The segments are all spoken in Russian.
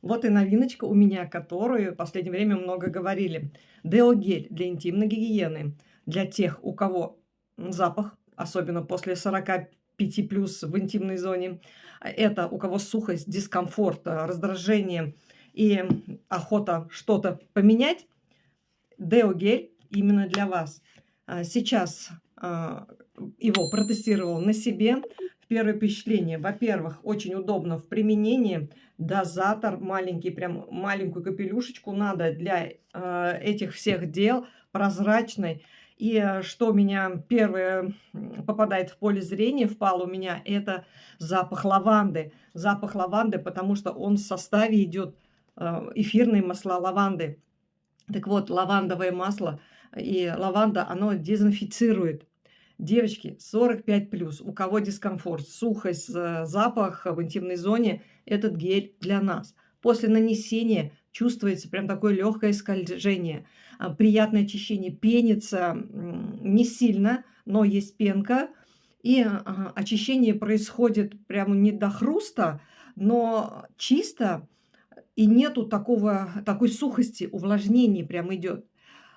Вот и новиночка у меня, которую в последнее время много говорили. Деогель для интимной гигиены. Для тех, у кого запах, особенно после 45 плюс в интимной зоне. Это у кого сухость, дискомфорт, раздражение и охота что-то поменять. Деогель именно для вас. Сейчас его протестировал на себе. Первое впечатление. Во-первых, очень удобно в применении. Дозатор маленький, прям маленькую капелюшечку надо для этих всех дел, прозрачный. И что меня первое попадает в поле зрения, впал у меня, это запах лаванды. Запах лаванды, потому что он в составе идет эфирные масла лаванды. Так вот, лавандовое масло и лаванда, оно дезинфицирует. Девочки, 45 плюс, у кого дискомфорт, сухость, запах в интимной зоне, этот гель для нас. После нанесения чувствуется прям такое легкое скольжение, приятное очищение, пенится не сильно, но есть пенка. И очищение происходит прямо не до хруста, но чисто, и нету такой сухости, увлажнения прям идет.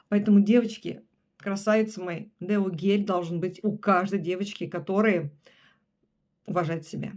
Поэтому, девочки, красавицы мои, Део гель должен быть у каждой девочки, которая уважает себя.